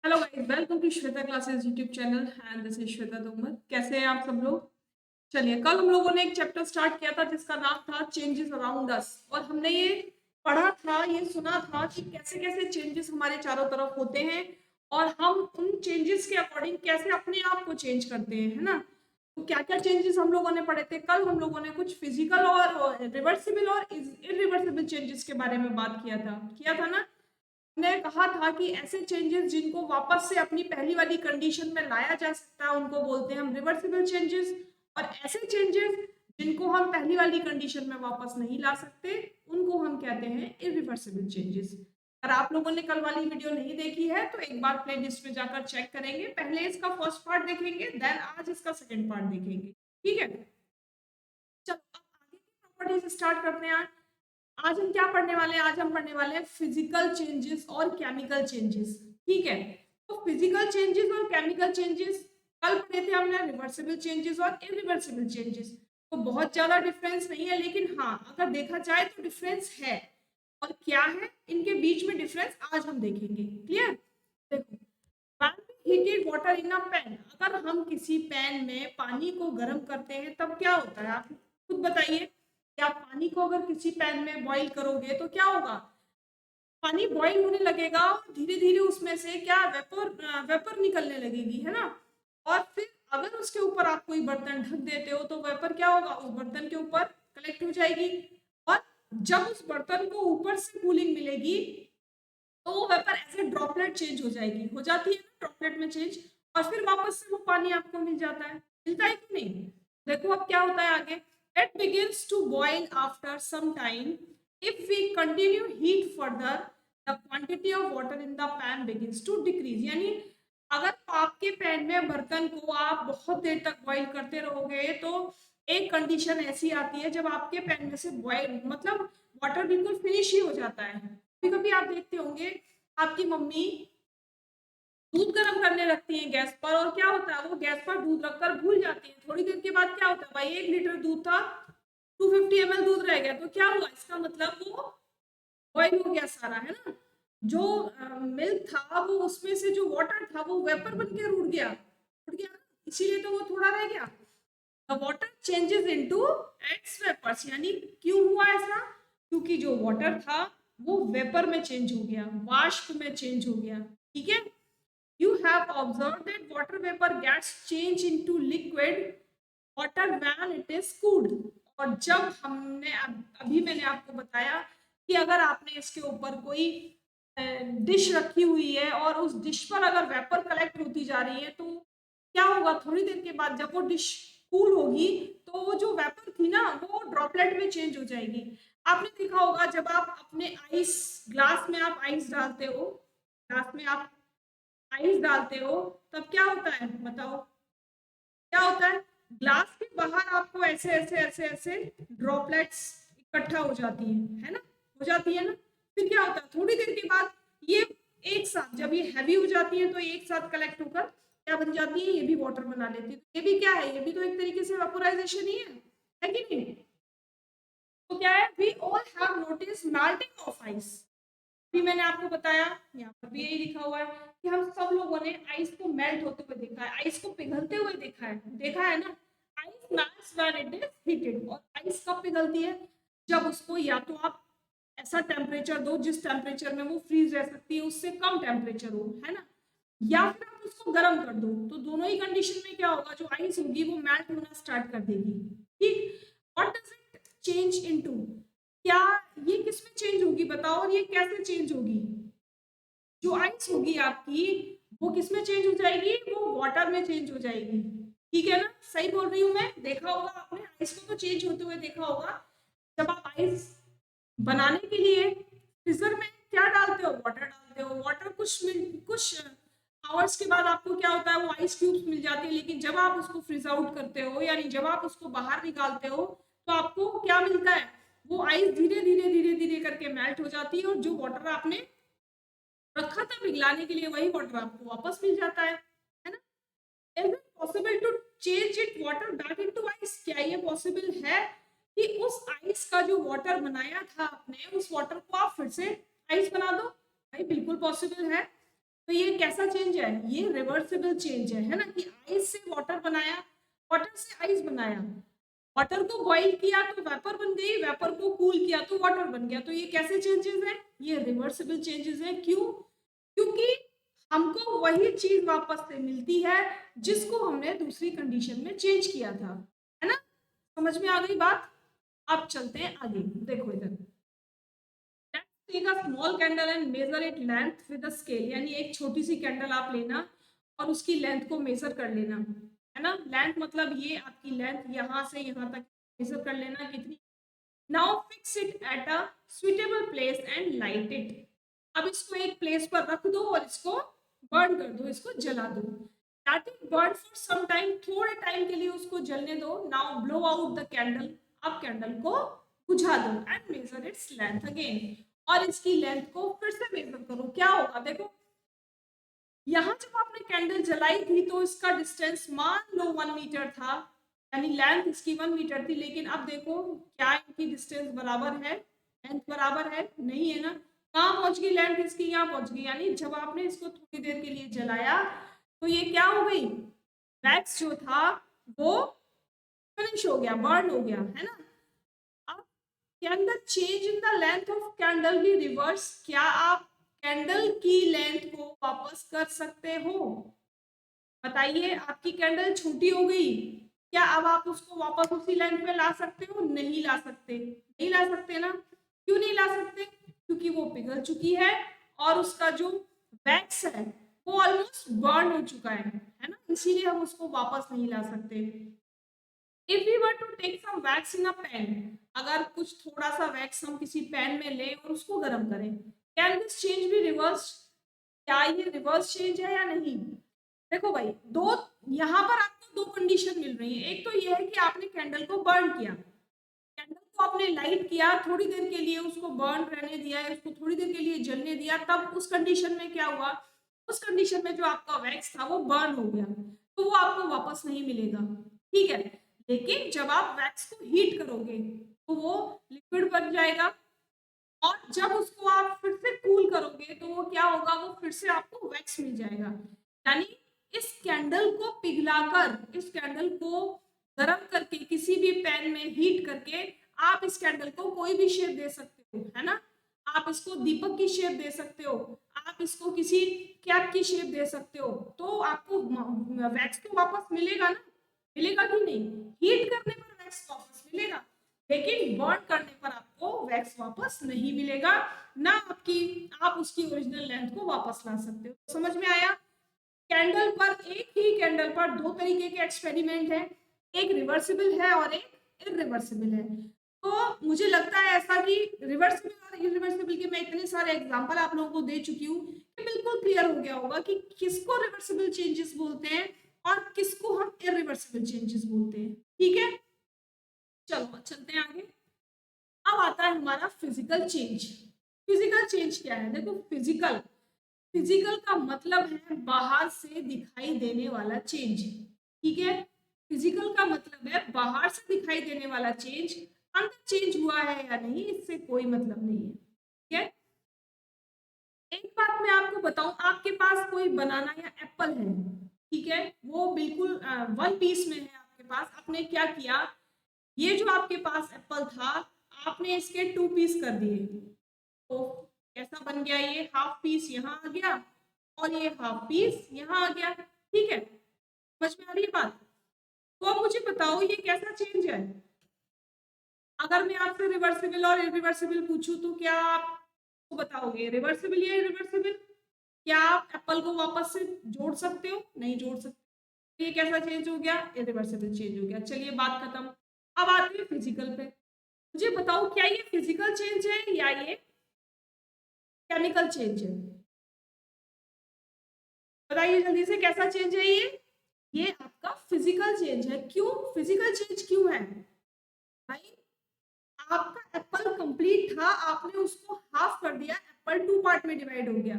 Hello guys, welcome to Shweta Classes YouTube channel and this is Shweta Tomar. कैसे हैं आप सब लोग? चलिए, कल हम लोगों ने एक चैप्टर स्टार्ट किया था जिसका नाम था चेंजेस अराउंड अस, और हमने ये पढ़ा था, ये सुना था कि कैसे कैसे चेंजेस हमारे चारों तरफ होते हैं और हम उन चेंजेस के अकॉर्डिंग कैसे अपने आप को चेंज करते हैं, है ना। तो क्या क्या चेंजेस हम लोगों ने पढ़े थे कल? हम लोगों ने कुछ फिजिकल और रिवर्सिबल और इरिवर्सिबल चेंजेस के बारे में बात किया था ना। ने कहा था कि ऐसे चेंजेस जिनको वापस से अपनी पहली वाली कंडीशन में लाया जा सकता है उनको बोलते हैं हम रिवर्सिबल चेंजेस, और ऐसे चेंजेस जिनको हम पहली वाली कंडीशन में वापस नहीं ला सकते उनको हम कहते हैं इरिवर्सिबल चेंजेस। अगर आप लोगों ने कल वाली वीडियो नहीं देखी है तो एक बार प्लेलिस्ट में जाकर चेक करेंगे। पहले इसका फर्स्ट पार्ट देखेंगे, देन आज इसका सेकंड पार्ट देखेंगे। ठीक है, चलो अब आगे की प्रॉपर्टीज स्टार्ट करते हैं। आज हम क्या पढ़ने वाले हैं? आज हम पढ़ने वाले हैं फिजिकल चेंजेस और केमिकल चेंजेस। ठीक है, तो फिजिकल चेंजेस और केमिकल चेंजेस कल पढ़े थे हमने, रिवर्सिबल चेंजेस और इरिवर्सिबल चेंजेस। तो बहुत ज्यादा डिफरेंस नहीं है, लेकिन हाँ अगर देखा जाए तो डिफरेंस है। और क्या है इनके बीच में डिफरेंस आज हम देखेंगे। क्लियर? देखो, heated water in a pan, अगर हम किसी पैन में पानी को गर्म करते हैं तब क्या होता है? आप खुद बताइए कि आप पानी को अगर किसी पैन में बॉईल करोगे तो क्या होगा? पानी बॉईल होने लगेगा और धीरे धीरे उसमें से क्या वेपर निकलने लगेगी, है ना। और फिर अगर उसके ऊपर आप कोई बर्तन ढक देते हो तो वेपर क्या होगा? उस बर्तन के ऊपर कलेक्ट हो जाएगी। और जब उस बर्तन को ऊपर से कूलिंग मिलेगी तो वो वेपर ऐसे ड्रॉपलेट चेंज हो जाएगी, हो जाती है ना ड्रॉपलेट में चेंज, और फिर वापस से वो पानी आपको मिल जाता है। मिलता है कि नहीं? देखो अब क्या होता है आगे। It begins to boil after some time, if we continue heat further the quantity of water in the pan begins to decrease. यानी अगर आपके पैन में बर्तन को आप बहुत देर तक बॉईल करते रहोगे तो एक कंडीशन ऐसी आती है जब आपके पैन में से बॉईल मतलब वाटर बिल्कुल फिनिश ही हो जाता है। कभी कभी आप देखते होंगे आपकी मम्मी दूध गर्म करने रखती हैं गैस पर, और क्या होता है वो गैस पर दूध रखकर भूल जाती है। थोड़ी देर के बाद क्या होता है, भाई 1 लीटर दूध था, 250 ml दूध रह गया, तो क्या हुआ? इसका मतलब वो बॉईल हो गया सारा, है ना। जो मिल्क था वो उसमें से जो वाटर था वो वेपर बन के उड़ गया ना, इसीलिए तो वो थोड़ा रह गया। The water changes into x vapours, यानी क्यों हुआ ऐसा? क्योंकि जो वाटर था वो वेपर में चेंज हो गया, वाष्प में चेंज हो गया। ठीक है, you have observed that water vapor gets changed into liquid water when it is cooled। और जब हमने अभी मैंने आपको बताया कि अगर आपने इसके ऊपर कोई डिश रखी हुई है और उस डिश पर अगर वेपर कलेक्ट होती जा रही है तो क्या होगा? थोड़ी देर के बाद जब वो डिश कूल होगी तो वो जो वेपर थी ना वो ड्रॉपलेट में चेंज हो जाएगी। आपने देखा होगा जब आप अपने आइस ग्लास में आप आइस डालते हो, ग्लास में आप आइस डालते हो, तब क्या होता है बताओ? क्या होता है? ग्लास के बाहर आपको ऐसे ऐसे ऐसे ऐसे ड्रॉपलेट्स इकट्ठा हो जाती है ना, हो जाती है ना। फिर क्या होता है थोड़ी देर के बाद ये एक साथ जब ये हैवी हो जाती है तो एक साथ कलेक्ट होकर क्या बन जाती है? ये भी वाटर बना लेती है। ये भी क्या है? ये भी तो एक तरीके से वेपोराइजेशन ही है कि नहीं? तो क्या है, we all have notice melting of ice. भी मैंने आपको बताया, यहाँ पर भी यही लिखा हुआ है कि हम सब लोगों ने आइस को मेल्ट होते हुए देखा है, आइस को पिघलते हुए देखा है ना। Ice melts when it is heated, और आइस कब पिघलती है? जब उसको या तो आप ऐसा टेम्परेचर दो जिस टेम्परेचर में वो फ्रीज रह सकती है, उससे कम टेम्परेचर हो, है ना, या फिर आप उसको गर्म कर दो। तो दोनों ही कंडीशन में क्या होगा, जो आइस होगी वो मेल्ट होना स्टार्ट कर देगी। ठीक, what does it change into? क्या ये किसमें चेंज होगी बताओ, और ये कैसे चेंज होगी? जो आइस होगी आपकी वो किसमें चेंज हो जाएगी? वो वाटर में चेंज हो जाएगी। ठीक है ना, सही बोल रही हूँ मैं? देखा होगा आपने आइस को तो चेंज होते हुए देखा होगा। जब आप आइस बनाने के लिए फ्रीजर में क्या डालते हो? वाटर डालते हो। वाटर कुछ आवर्स के बाद आपको क्या होता है? वो आइस क्यूब्स मिल जाती है। लेकिन जब आप उसको फ्रीज आउट करते हो, यानी जब आप उसको बाहर निकालते हो, तो आपको क्या मिलता है? वो आइस धीरे धीरे धीरे धीरे करके मेल्ट हो जाती है, और जो वाटर आपने रखा था पिघलाने के लिए वही वाटर आपको वापस मिल जाता है ना। Is it possible to change it water back into ice? क्या ये पॉसिबल है कि उस आइस का जो वाटर बनाया था आपने, उस वाटर को आप फिर से आइस बना दो? भाई बिल्कुल पॉसिबल है। तो ये कैसा चेंज है, ये रिवर्सिबल चेंज है ना, कि आइस से वाटर बनाया, वाटर से आइस बनाया, वाटर को बॉईल किया तो वेपर बन गई, वेपर को कूल किया तो वाटर बन गया। तो ये कैसे चेंजेस हैं, ये रिवर्सिबल चेंजेस हैं। क्यों? क्योंकि हमको वही चीज वापस से मिलती है जिसको हमने दूसरी कंडीशन में चेंज किया था, है ना। समझ में आ गई बात। अब चलते हैं आगे, देखो इधर, take a small candle and measure it length with a scale, यानी एक छोटी सी कैंडल आप लेना और उसकी लेंथ को मेजर कर लेना, है ना। लेंथ मतलब ये आपकी लेंथ यहाँ से यहाँ तक मेजर कर लेना कितनी। Now fix it at a suitable place and light it. अब इसको एक प्लेस पर रख दो और इसको बर्न कर दो, इसको जला दो। Let it burn for some time, थोड़े टाइम के लिए उसको जलने दो। Now blow out the candle, अब कैंडल को बुझा दो and measure its length again, और इसकी लेंथ को फिर से मेजर करो। क्या होगा देखो, यहाँ जब आपने कैंडल जलाई थी तो इसका डिस्टेंस मान लो 1 मीटर था, यानी लेंथ इसकी 1 मीटर थी। लेकिन अब देखो क्या इनकी डिस्टेंस बराबर है, लेंथ बराबर है नहीं है ना। कहाँ पहुंच गई लेंथ इसकी, यहाँ पहुंच गई। यानी जब आपने इसको थोड़ी देर के लिए जलाया तो ये क्या हो गई, वैक्स जो था वो फिनिश हो गया, बर्न हो गया, है ना। अब can the change in the length of candle be reverse, क्या आप कैंडल की लेंथ को वापस कर सकते हो? बताइए, आपकी कैंडल छोटी हो गई, क्या अब आप उसको वापस उसी लेंथ पे ला सकते हो? नहीं ला सकते, नहीं ला सकते ना। क्यों नहीं ला सकते? क्योंकि वो पिघल चुकी है और उसका जो वैक्स है वो ऑलमोस्ट बर्न हो चुका है ना, इसीलिए हम उसको वापस नहीं ला सकते। If we were to take some wax in a pan, अगर कुछ थोड़ा सा वैक्स हम किसी पैन में लें और उसको गर्म करें, can this change be reverse, क्या ये रिवर्स चेंज है या नहीं? देखो भाई, दो, यहाँ पर आपको दो कंडीशन मिल रही है। एक तो ये है कि आपने कैंडल को बर्न किया, कैंडल को आपने लाइट किया, थोड़ी देर के लिए उसको बर्न रहने दिया, उसको थोड़ी देर के लिए जलने दिया, तब उस कंडीशन में क्या हुआ, उस कंडीशन में जो आपका वैक्स था वो बर्न हो गया, तो वो आपको वापस नहीं मिलेगा, ठीक है। लेकिन जब आप वैक्स को हीट करोगे तो वो लिक्विड बन जाएगा, और जब उसको आप फिर से कूल करोगे तो वो क्या होगा, वो फिर से आपको वैक्स मिल जाएगा। यानी इस कैंडल को पिघलाकर, इस कैंडल को गर्म करके, किसी भी पैन में हीट करके आप इस कैंडल को कोई भी शेप दे सकते हो, है ना। आप इसको दीपक की शेप दे सकते हो, आप इसको किसी कैप की शेप दे सकते हो, तो आपको वैक्स तो वापस मिलेगा ना, मिलेगा कि नहीं? हीट करने पर वैक्स वापस मिलेगा, लेकिन बर्न करने पर आपको वैक्स वापस नहीं मिलेगा ना, आप उसकी ओरिजिनल लेंथ को वापस ला सकते हो। समझ में आया? कैंडल पर, एक ही कैंडल पर दो तरीके के एक्सपेरिमेंट है, एक रिवर्सिबल है और एक इरिवर्सिबल है। तो मुझे लगता है ऐसा कि रिवर्सिबल और इरिवर्सिबल के मैं इतने सारे एग्जांपल आप लोगों को दे चुकी हूँ कि बिल्कुल क्लियर हो गया होगा कि किसको रिवर्सिबल चेंजेस बोलते हैं और किसको हम इरिवर्सिबल चेंजेस बोलते हैं, ठीक है। चलो चलते हैं आगे। अब आता है हमारा फिजिकल चेंज। फिजिकल चेंज क्या है? देखो, फिजिकल, फिजिकल का मतलब है बाहर से दिखाई देने वाला चेंज, ठीक है। फिजिकल का मतलब है बाहर से दिखाई देने वाला चेंज, अंदर चेंज हुआ है या नहीं इससे कोई मतलब नहीं है, ठीक है। एक बात मैं आपको बताऊं, आपके पास कोई बनाना या एप्पल है, ठीक है, वो बिल्कुल 1 पीस में है आपके पास, आपने क्या किया, ये जो आपके पास एप्पल था आपने इसके 2 पीस कर दिए, तो कैसा बन गया, ये हाफ पीस यहाँ आ गया और ये हाफ पीस यहाँ आ गया, ठीक है। समझ में आ रही है बात? तो अब मुझे बताओ ये कैसा चेंज है? अगर मैं आपसे रिवर्सिबल और इरिवर्सिबल पूछूं तो क्या आप बताओगे, रिवर्सिबल या इरिवर्सिबल? क्या आप एप्पल को वापस से जोड़ सकते हो? नहीं जोड़ सकते। ये कैसा चेंज हो गया? इरिवर्सिबल चेंज हो गया। चलिए बात खत्म। अब आते हैं फिजिकल पे। मुझे बताओ क्या ये फिजिकल चेंज है या ये केमिकल चेंज है? बताइए जल्दी से, कैसा चेंज है ये आपका फिजिकल चेंज है। क्यों फिजिकल चेंज क्यों है भाई? आपका एप्पल कंप्लीट था, आपने उसको हाफ कर दिया, एप्पल 2 पार्ट में डिवाइड हो गया,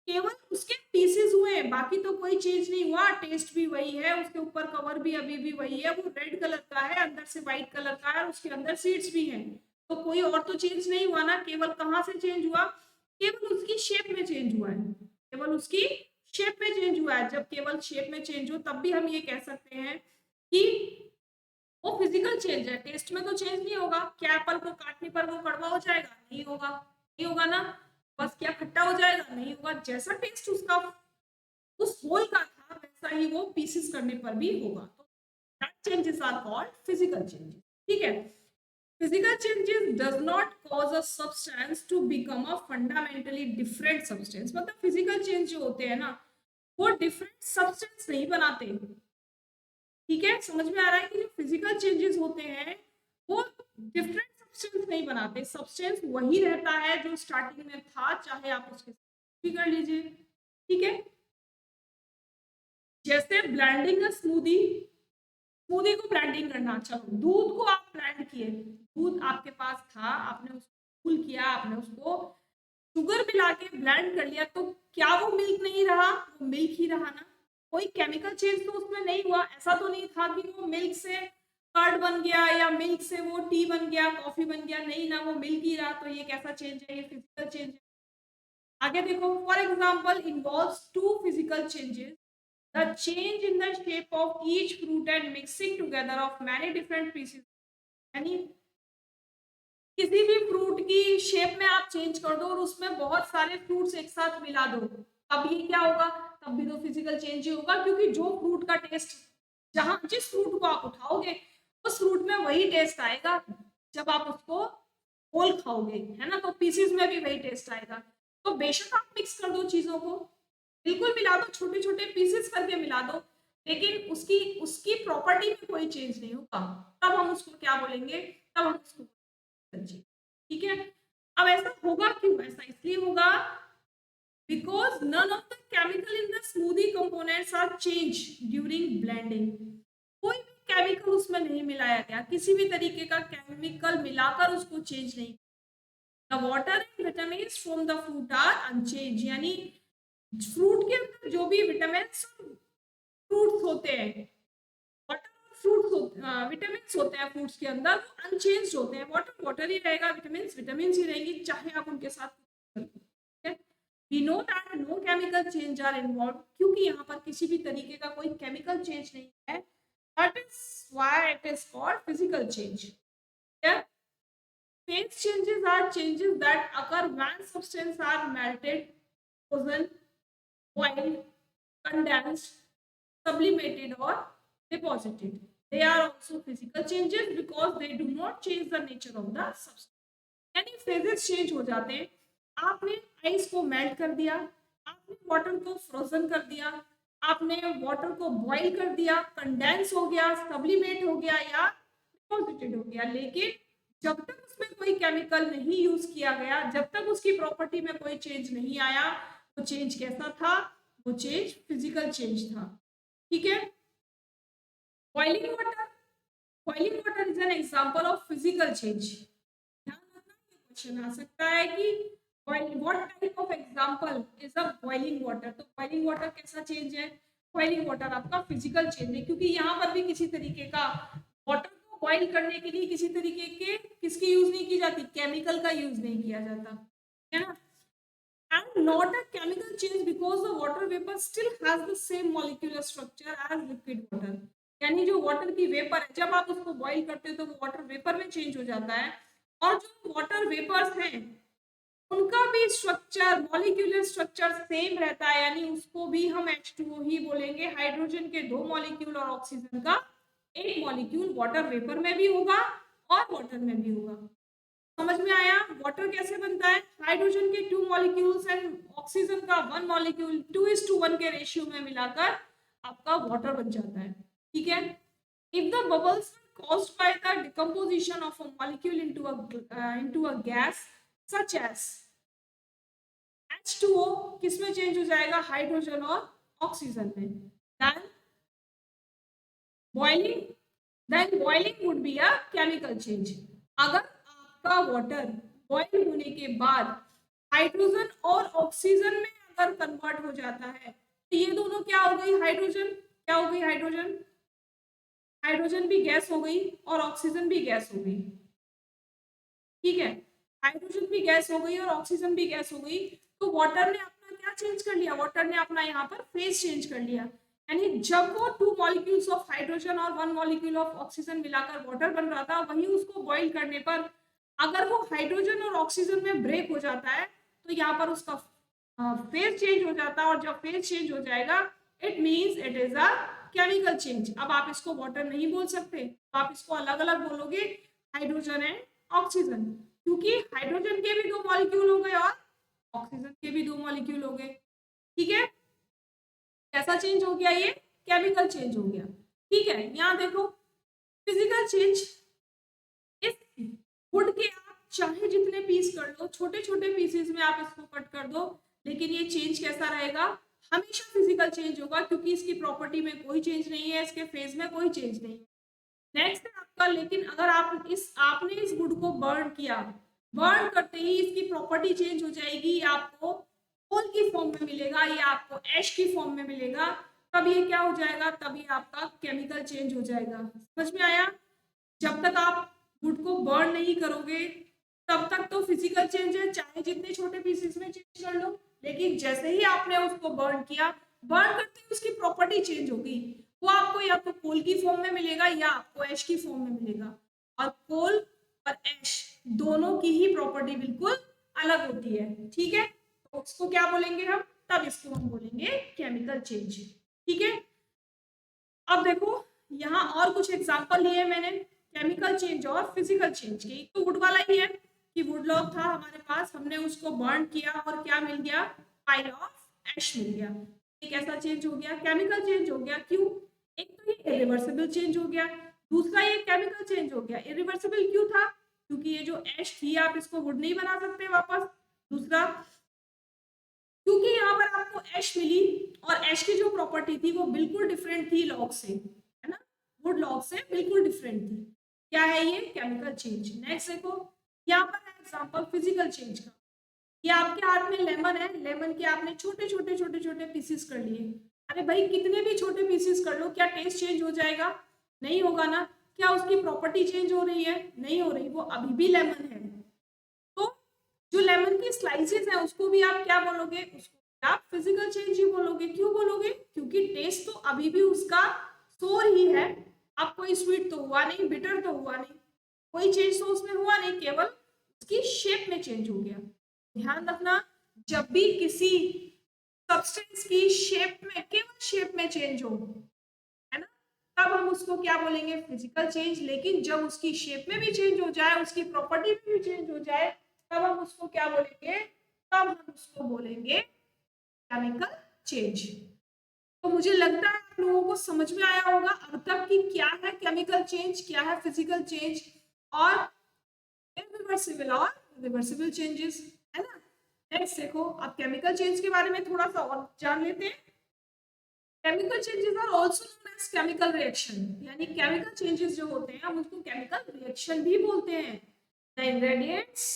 केवल उसके पीसेस हुए, बाकी तो कोई चेंज नहीं हुआ, टेस्ट भी वही है, उसके ऊपर कवर भी अभी भी वही है, वो रेड कलर का है, अंदर से व्हाइट कलर का है, उसके अंदर सीड्स भी हैं, तो कोई और तो चेंज नहीं हुआ ना, केवल कहाँ से चेंज हुआ, केवल उसकी शेप में चेंज हुआ है। केवल उसकी शेप में चेंज हुआ है। जब केवल शेप में चेंज हो तब भी हम ये कह सकते हैं कि वो फिजिकल चेंज है। टेस्ट में तो चेंज नहीं होगा। क्या एप्पल को काटने पर वो कड़वा हो जाएगा? नहीं होगा, नहीं होगा ना। बस क्या खट्टा हो जाएगा? नहीं होगा। जैसा टेस्ट उसका उस होल का था वैसा ही वो पीसेस करने पर भी होगा। तो that changes are called physical changes. ठीक है। Physical changes does not cause a substance to become a fundamentally different substance। मतलब फिजिकल चेंज जो होते हैं ना वो डिफरेंट सब्सटेंस नहीं बनाते। ठीक है, समझ में आ रहा है कि जो फिजिकल चेंजेस होते हैं वो डिफरेंट सब्सटेंस नहीं बनाते। सब्सटेंस वही रहता है जो स्टार्टिंग में था, चाहे आप उसके भी कर लीजिए। ठीक है, जैसे ब्लेंडिंग स्मूदी, स्मूदी को ब्लेंडिंग करना। चलो दूध को आप ब्लेंड किए, दूध आपके पास था, आपने उसको कूल किया, आपने उसको शुगर मिला के ब्लेंड कर लिया, तो क्या वो मिल्क नहीं रहा? वो मिल्क ही रहा ना। कोई केमिकल चेंज तो उसमें नहीं हुआ। ऐसा तो नहीं था कि वो मिल्क से कर्ड बन गया या मिल्क से वो टी बन गया, कॉफी बन गया। नहीं ना, वो मिल्क ही रहा। तो ये कैसा चेंज है? ये फिजिकल चेंज है। आगे देखो, for example involves two physical changes, the change in the shape of each fruit and mixing together of many different pieces। यानी किसी भी फ्रूट की शेप में आप चेंज कर दो और उसमें बहुत सारे फ्रूट्स एक साथ मिला दो, तब ये क्या होगा? तब भी तो फिजिकल चेंज ही होगा, क्योंकि जो फ्रूट का टेस्ट, जहां जिस फ्रूट को आप उठाओगे उस फ्रूट में वही टेस्ट आएगा जब आप उसको होल खाओगे, है ना। तो पीसेस में भी वही टेस्ट आएगा। तो बेशक आप मिक्स कर दो चीजों को, बिल्कुल मिला दो, छोटे छोटे पीसेस करके मिला दो, लेकिन उसकी उसकी प्रॉपर्टी में कोई चेंज नहीं होगा। तब हम उसको क्या बोलेंगे? तब हम उसको जी। ठीक है। अब ऐसा होगा क्यों? ऐसा इसलिए होगा because none of the chemical in the smoothie components are changed during blending। कोई भी केमिकल उसमें नहीं मिलाया गया, किसी भी तरीके का केमिकल मिलाकर उसको चेंज नहीं। The water and vitamins from the fruit are unchanged। यानी फ्रूट के अंदर जो भी विटामिन फ्रूट्स होते हैं, वाटर फ्रूट्स विटामिन होते हैं फ्रूट्स के अंदर, वो अनचेंज होते हैं। वाटर वाटर ही रहेगा, विटामिन विटामिन ही रहेंगी, चाहे आप उनके साथ। We know that no chemical change are involve, क्योंकि यहाँ पर किसी भी तरीके का कोई केमिकल चेंज नहीं है। That is why it is called physical change. Phase changes are changes that occur when substances are melted, frozen, boiled, condensed, sublimated or deposited। They are also physical changes because they do not change the nature of the substance। यानी phases change हो जाते हैं। आपने ice को melt कर दिया, आपने water को फ्रोजन कर दिया, आपने वाटर को बॉईल कर दिया, कंडेंस हो गया, सब्लिमेट हो गया या डिपॉजिटेड हो गया। लेकिन जब तक उसमें कोई केमिकल नहीं यूज किया गया, जब तक उसकी प्रॉपर्टी में कोई चेंज नहीं आया, वो चेंज कैसा था? वो चेंज फिजिकल चेंज था। ठीक है। Boiling water, boiling water is an example of physical change. ध्यान रखना, ये क्वेश्चन आ सकता है कि what type of example is a boiling water. तो बॉइलिंग वाटर कैसा चेंज है? बॉइलिंग वाटर आपका फिजिकल चेंज है, क्योंकि यहाँ पर भी किसी तरीके का वाटर को बॉइल करने के लिए किसी तरीके के किसकी यूज नहीं की जाती? केमिकल का यूज नहीं किया जाता, है ना। And not a chemical change because the water vapor still has the same molecular structure as liquid water। यानी जो वाटर की वेपर है, जब आप उसको बॉईल करते हो तो वो वाटर वेपर में चेंज हो जाता है, और जो वाटर वेपर्स हैं उनका भी स्ट्रक्चर, मॉलिक्यूलर स्ट्रक्चर सेम रहता है। यानी उसको भी हम H2O ही बोलेंगे। हाइड्रोजन के 2 मॉलिक्यूल और ऑक्सीजन का 1 मॉलिक्यूल वाटर वेपर में भी होगा और वाटर में भी होगा। समझ में आया? वाटर कैसे बनता है? हाइड्रोजन के 2 मॉलिक्यूल्स एंड ऑक्सीजन का 1 मॉलिक्यूल 2:1 के रेशियो में मिलाकर आपका वाटर बन जाता है। ठीक है। If the bubbles caused by the decomposition of a molecule into a gas such as H2O, किसमें चेंज हो जाएगा? हाइड्रोजन और ऑक्सीजन में। then boiling would be a chemical change। अगर आपका वाटर बॉइल होने के बाद हाइड्रोजन और ऑक्सीजन में अगर कन्वर्ट हो जाता है, तो ये दोनों क्या हो गई? हाइड्रोजन, क्या हो गई? हाइड्रोजन, हाइड्रोजन भी गैस हो गई और ऑक्सीजन भी गैस हो गई। ठीक है, हाइड्रोजन भी गैस हो गई और ऑक्सीजन भी गैस हो गई। तो वाटर ने अपना क्या चेंज कर लिया, वाटर ने अपना यहाँ पर फेज चेंज कर लिया। यानी जब वो 2 मॉलिक्यूल्स ऑफ हाइड्रोजन और 1 मॉलिक्यूल ऑफ ऑक्सीजन मिलाकर वाटर बन रहा था, वहीं उसको बॉईल करने पर अगर वो हाइड्रोजन और ऑक्सीजन में ब्रेक हो जाता है तो यहाँ पर उसका फेज चेंज हो जाता है, और जब फेज चेंज हो जाएगा it means it is a chemical change. अब आप इसको वाटर नहीं बोल सकते, तो आप इसको अलग अलग बोलोगे, हाइड्रोजन एंड ऑक्सीजन, क्योंकि हाइड्रोजन के भी 2 मॉलिक्यूल हो गए और ऑक्सीजन के भी 2 मॉलिक्यूल हो गए। ठीक है, कैसा चेंज हो गया, ये केमिकल चेंज हो गया। ठीक है, यहाँ देखो फिजिकल चेंज, इस वुड के आप चाहे जितने पीस कर लो, छोटे छोटे पीसेस में आप इसको कट कर दो, लेकिन ये चेंज कैसा रहेगा, हमेशा फिजिकल चेंज होगा, क्योंकि इसकी प्रॉपर्टी में कोई चेंज नहीं है, इसके फेज में कोई चेंज नहीं है। नेक्स्ट है आपका, लेकिन अगर आपने इस वुड को बर्न किया, बर्न करते ही इसकी प्रॉपर्टी चेंज हो जाएगी, आपको कोल की फॉर्म में मिलेगा या आपको ऐश की फॉर्म में मिलेगा, तब ये क्या हो जाएगा, तभी आपका केमिकल चेंज हो जाएगा। समझ में आया? जब तक आप वुड को बर्न नहीं करोगे तब तक तो फिजिकल चेंज है, चाहे जितने छोटे पीसेस में चेंज कर लो, लेकिन जैसे ही आपने उसको बर्न किया, बर्न करते ही उसकी प्रॉपर्टी चेंज होगी, वो आपको या तो कोल की फॉर्म में मिलेगा या आपको ऐश की फॉर्म में मिलेगा, और कोल और ऐश दोनों की ही प्रॉपर्टी बिल्कुल अलग होती है। ठीक है, तो उसको क्या बोलेंगे हम, तब इसको हम बोलेंगे केमिकल चेंज। ठीक है, अब देखो यहाँ और कुछ एग्जांपल लिए मैंने केमिकल चेंज और फिजिकल चेंज के। तो वुड वाला ही है कि वुड लॉग था हमारे पास, हमने उसको बर्न किया और क्या मिल गया, पाइल ऑफ ऐश मिल गया। ये कैसा चेंज हो गया, केमिकल चेंज हो गया। क्यों? एक तो ये इरिवर्सिबल चेंज हो गया, दूसरा ये केमिकल चेंज हो गया। इरिवर्सिबल क्यों था, क्योंकि ये जो ऐश थी आप इसको वुड नहीं बना सकते वापस। दूसरा, क्योंकि यहाँ पर आपको ऐश मिली और ऐश की जो प्रॉपर्टी थी वो बिल्कुल डिफरेंट थी लॉग से, है ना, वुड लॉग से बिल्कुल डिफरेंट थी। क्या है ये, केमिकल चेंज। नेक्स्ट देखो, यहाँ पर है एग्जांपल फिजिकल चेंज का। ये आपके हाथ में लेमन है, लेमन के आपने छोटे छोटे छोटे छोटे पीसेस कर लिए। अरे भाई कितने भी छोटे पीसेस कर लो, क्या टेस्ट चेंज हो जाएगा? नहीं होगा ना। क्या उसकी प्रॉपर्टी चेंज हो रही है? नहीं हो रही, वो अभी भी लेमन है। तो जो लेमन की स्लाइसेस है उसको भी आप क्या बोलोगे, उसको आप फिजिकल चेंज ही बोलोगे। क्यों बोलोगे? क्योंकि टेस्ट तो अभी भी उसका सोर ही है। अब कोई स्वीट तो हुआ नहीं, बिटर तो हुआ नहीं, कोई चेंज तो उसमें हुआ नहीं, केवल उसकी शेप में चेंज हो गया। ध्यान रखना, जब भी किसी सब्सटेंस की शेप में, केवल शेप में चेंज हो, है ना, तब हम उसको क्या बोलेंगे, फिजिकल चेंज। लेकिन जब उसकी शेप में भी चेंज हो जाए, उसकी प्रॉपर्टी में भी चेंज हो जाए, तब हम उसको क्या बोलेंगे, तब हम उसको बोलेंगे केमिकल चेंज। तो मुझे लगता है आप लोगों को समझ में आया होगा अब तक कि क्या है केमिकल चेंज, क्या है फिजिकल चेंज और इरिवर्सिबल और रिवर्सिबल चेंजेस, है ना। नेक्स्ट देखो, अब केमिकल चेंज के बारे में थोड़ा सा और जान लेते हैं। Chemical changes are also known as chemical reaction, यानी केमिकल चेंजेस जो होते हैं हम उसको केमिकल रिएक्शन भी बोलते हैं। The ingredients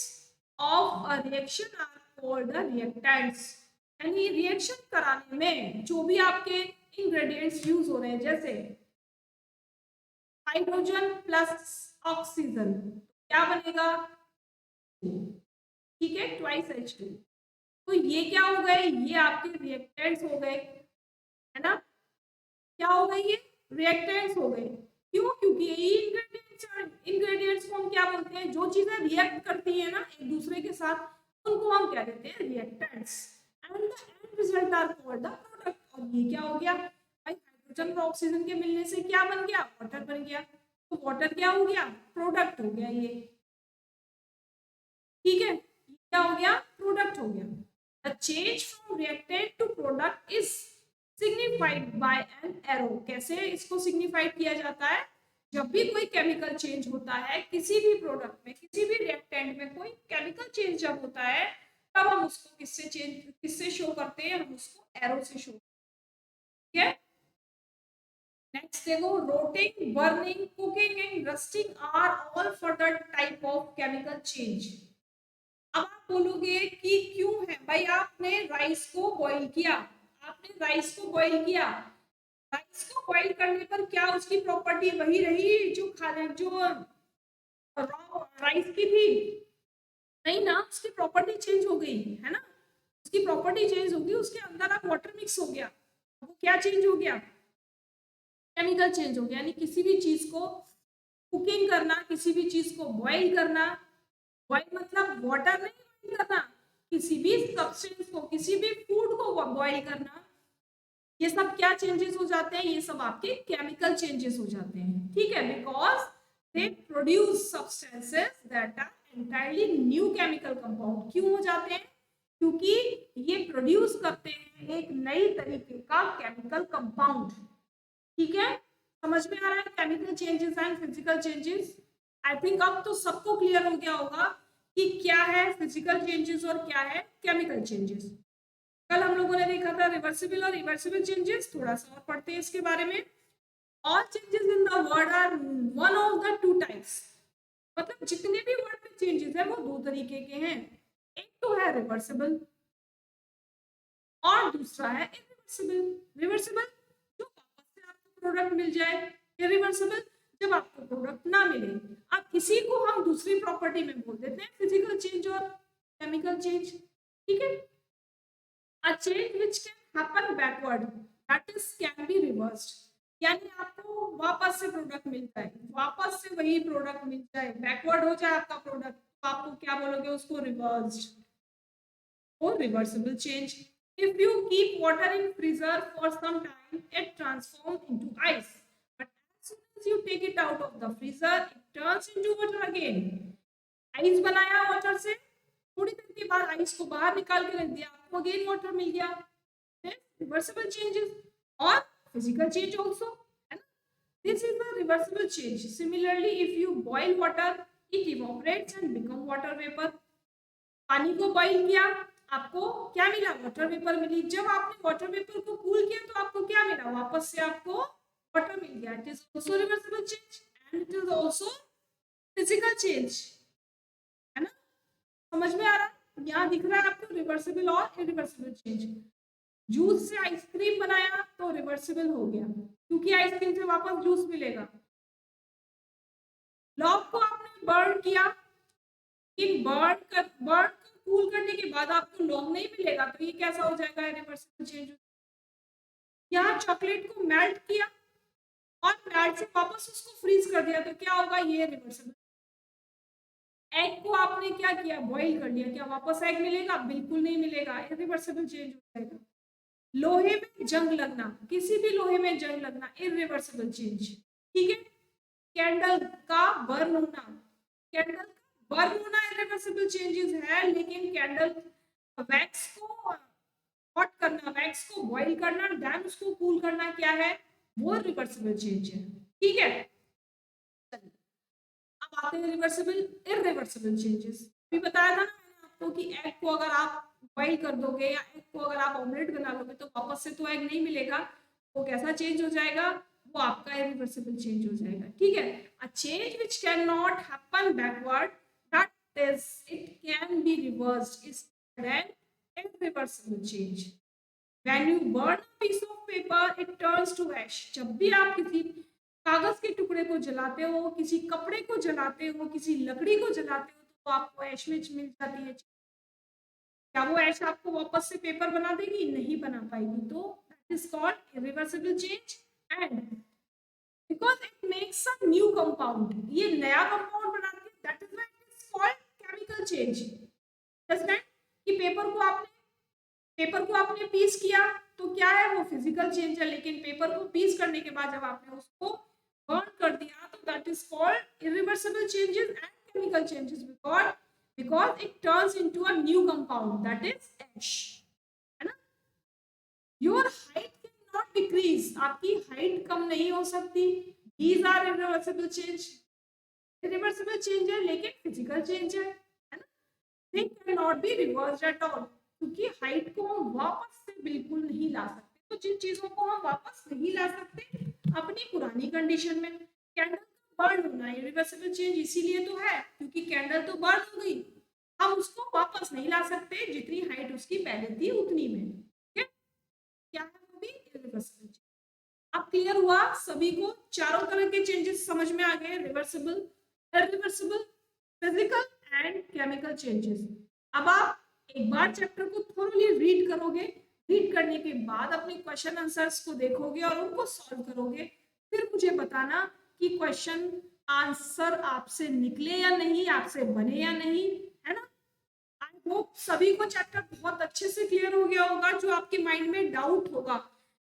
of a reaction are called the reactants, यानी रिएक्शन कराने में जो भी आपके इंग्रेडिएंट्स यूज हो रहे हैं, जैसे हाइड्रोजन प्लस ऑक्सीजन, क्या बनेगा, ठीक है, ट्वाइस H2। तो ये क्या हो गए, ये आपके रिएक्टेंट्स हो गए, है ना। क्या हो गए, ये रिएक्टेंट्स हो गए। क्यों? क्योंकि यही इंग्रेडिएंट्स को हम क्या बोलते हैं, जो चीजें रिएक्ट करती है ना एक दूसरे के साथ, उनको हम क्या कहते हैं, reactants. And the end result are called the product. और ये क्या हो गया भाई, हाइड्रोजन और ऑक्सीजन के मिलने से क्या बन गया, वाटर बन गया। तो वाटर क्या हो गया, प्रोडक्ट हो गया ये। ठीक है, क्या हो गया, प्रोडक्ट हो गया। The change from reactant to product is signified by an arrow. कैसे इसको सिग्निफाइड किया जाता है, जब भी कोई केमिकल चेंज होता है किसी भी प्रोडक्ट में, किसी भी रिएक्टेंट में कोई केमिकल चेंज जब होता है, तब हम उसको किससे शो करते हैं, हम उसको एरो से शो। ठीक है, नेक्स्ट देखो, rotting, burning, cooking and rusting are all further type of chemical change. अब आप बोलोगे कि क्यों है भाई, आपने राइस को बॉईल किया, आपने राइस को बॉईल किया, राइस को बॉईल करने पर क्या उसकी प्रॉपर्टी वही रही जो खाने जो राइस की थी? नहीं ना, उसकी प्रॉपर्टी चेंज हो गई, है ना। उसकी प्रॉपर्टी चेंज होगी, उसके अंदर अब वाटर मिक्स हो गया, वो क्या चेंज हो गया, केमिकल चेंज हो गया। यानी किसी भी चीज को कुकिंग करना, किसी भी चीज को बॉईल करना, बॉईल मतलब वाटर नहीं बॉईल करना, किसी भी सब्सटेंस को, किसी भी फूड को बॉईल करना, ये सब क्या चेंजेस हो जाते हैं, ये सब आपके केमिकल चेंजेस हो जाते हैं। ठीक है, because they produce substances that are entirely new chemical compound. क्यों हो जाते हैं, क्योंकि ये प्रोड्यूस करते हैं एक नई तरीके का केमिकल कंपाउंड। ठीक है, समझ में आ रहा है chemical changes and physical changes. I think अब तो सबको क्लियर हो गया होगा कि क्या है फिजिकल चेंजेस और क्या है केमिकल चेंजेस। कल हम लोगों ने देखा था रिवर्सिबल और रिवर्सिबल चेंजेस, थोड़ा सा और पढ़ते हैं इसके बारे में। All changes in the word are one of the two types, मतलब जितने भी वर्ड में चेंजेस है वो दो तरीके के हैं। एक तो है रिवर्सिबल और दूसरा है इरिवर्सिबल। रिवर्सिबल जो वापस से आपको प्रोडक्ट मिल जाए, इरिवर्सिबल जब आपको प्रोडक्ट ना मिले। अब किसी को हम दूसरी प्रॉपर्टी में बोल देते हैं फिजिकल चेंज और केमिकल चेंज। ठीक है, a change which can happen backward, that is can be reversed। यानी आपको वापस से प्रोडक्ट मिल जाए, वापस से वही प्रोडक्ट मिल जाए, बैकवर्ड हो जाए आपका प्रोडक्ट, तो आपको क्या बोलोगे उसको, reversed or reversible change। If you keep water in freezer for some time, it transforms into ice, but as soon as you take it out of the freezer, it turns into water again। Ice बनाया water से, थोड़ी देर के बाद ice को बाहर निकाल के रख दिया, आपको अगेन वाटर मिल गया। रिवर्सिबल चेंजेस और फिजिकल चेंज आल्सो, है ना। This is the reversible change. Similarly if you boil water, it evaporates and become water vapour. पानी को बॉईल किया, आपको क्या मिला, वाटर वेपर मिली। जब आपने वाटर वेपर को कूल किया तो आपको क्या मिला, वापस से आपको वाटर मिल गया। It is also reversible change and it is also physical change, है ना। समझ में आ रहा है, यहाँ दिख रहा है आपको रिवर्सिबल और इरिवर्सिबल चेंज। जूस से आइसक्रीम बनाया तो रिवर्सिबल हो गया, क्योंकि आइसक्रीम से वापस जूस मिलेगा। लॉग को आपने बर्न किया, इन बर्न कूल करने के बाद आपको लॉन्ग नहीं मिलेगा, तो ये कैसा हो जाएगा, रिवर्सिबल चेंज। यहाँ चॉकलेट को मेल्ट किया और मेल्ट से वापस उसको फ्रीज कर दिया, तो क्या होगा, ये रिवर्सिबल। एग को आपने क्या किया, बॉईल कर लिया, क्या वापस एग मिलेगा, बिल्कुल नहीं मिलेगा, इरिवर्सिबल चेंज हो जाएगा। लोहे में जंग लगना, किसी भी लोहे में जंग लगना, इरिवर्सिबल चेंज। ठीक है, कैंडल का बर्न होना, कैंडल का बर्न होना इरिवर्सिबल चेंजेस है, लेकिन कैंडल वैक्स को हॉट करना, वैक्स को बॉईल करना, देन उसको कूल करना, क्या है, वो रिवर्सिबल चेंज है। ठीक है, अब आते हैं रिवर्सिबल इरिवर्सिबल चेंजेस। अभी बताया था ना मैंने आपको कि एग को अगर आप बॉईल कर दोगे या एग को अगर आप ऑमलेट बना लोगे तो वापस से तो एग नहीं मिलेगा, वो कैसा चेंज हो जाएगा, वो आपका इरिवर्सिबल चेंज हो जाएगा। ठीक है, a change which can not happen backward, that is it can be reversed, is then irreversible change. When you burn a piece of paper it turns to ash. जब भी आप किसी कागज के टुकड़े को जलाते हो, किसी कपड़े को जलाते हो, किसी लकड़ी को जलाते हो, तो आपको ऐश में मिल जाती है। क्या वो ऐश आपको वापस से पेपर बना देगी, नहीं बना पाएगी, तो that is called irreversible change. And because it makes a new compound, ये नया कंपाउंड बनाती है, that is why it is called chemical change. Understand कि पेपर को आपने पीस किया तो क्या है, वो फिजिकल चेंज है, लेकिन पेपर को पीस करने के बाद जब आपने उसको बर्न कर दिया तो that is called irreversible changes and chemical changes, because it turns into a new compound, that is ash, है ना। your height cannot decrease, आपकी हाइट कम नहीं हो सकती, these are irreversible change। irreversible change है लेकिन फिजिकल चेंज है ना। they cannot be reversed at all, क्योंकि हाइट को हम वापस से बिल्कुल नहीं ला सकते। तो जिन चीजों को हम वापस नहीं ला सकते अपनी पुरानी कंडीशन में, कैंडल बर्न होना इरिवर्सिबल चेंज इसीलिए तो है क्योंकि कैंडल तो बर्न हो गई, हम उसको वापस नहीं ला सकते, जितनी हाइट उसकी पहले थी उतनी में। ठीक है, क्या है वो भी इरिवर्सिबल चेंज। अब क्लियर हुआ सभी को, चारों तरह के चेंजेस समझ में आ गए, reversible, irreversible, physical and chemical changes. अब आप एक बार चैप्टर को थोरली रीड करोगे, रीड करने के बाद अपने क्वेश्चन आंसर्स को देखोगे और उनको सॉल्व करोगे, फिर मुझे बताना कि क्वेश्चन आंसर आपसे निकले या नहीं, आपसे बने या नहीं, है ना। आई होप सभी को चैप्टर बहुत अच्छे से क्लियर हो गया होगा। जो आपके माइंड में डाउट होगा,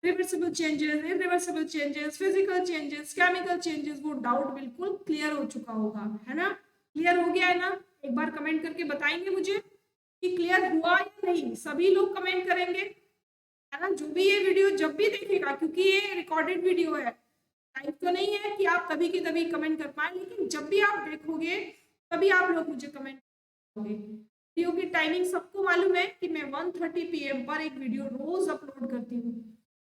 reversible changes, irreversible changes, physical changes, chemical changes, वो डाउट बिल्कुल क्लियर हो चुका होगा, है ना। क्लियर हो गया है ना? एक बार कमेंट करके बताएंगे मुझे कि क्लियर हुआ या नहीं। सभी लोग कमेंट करेंगे, है ना। जो भी ये वीडियो जब भी देखेगा, क्योंकि ये रिकॉर्डेड वीडियो है, लाइव तो नहीं है कि आप कभी की तभी कमेंट कर पाए, लेकिन जब भी आप देखोगे तभी आप लोग मुझे कमेंट करोगे। वीडियो की टाइमिंग सबको मालूम है कि मैं 1:30 PM पर एक वीडियो रोज अपलोड करती हूँ।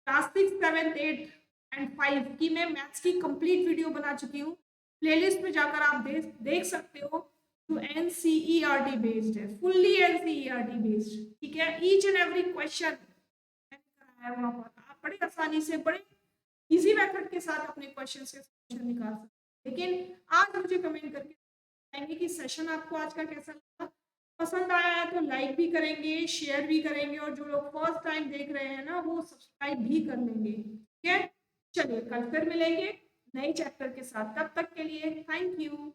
क्लास 6, 7, 8 एंड 5 की मैं मैथ्स की कंप्लीट वीडियो बना चुकी हूँ। प्लेलिस्ट में जाकर आप देख सकते हो। जो NCERT बेस्ड है, फुल्ली NCERT बेस्ड, ठीक है। ईच एंड एवरी क्वेश्चन है वहां पर। आप बड़े आसानी से, बड़े इजी मेथड के साथ अपने क्वेश्चन के सॉल्यूशन निकाल सकते हैं। लेकिन आज मुझे कमेंट करके बताएंगे कि सेशन आपको आज का कैसा लगा। पसंद आया है तो लाइक भी करेंगे, शेयर भी करेंगे, और जो लोग फर्स्ट टाइम देख रहे हैं ना, वो सब्सक्राइब भी कर लेंगे, ठीक है। चलिए कल फिर मिलेंगे नए चैप्टर के साथ। तब तक के लिए थैंक यू।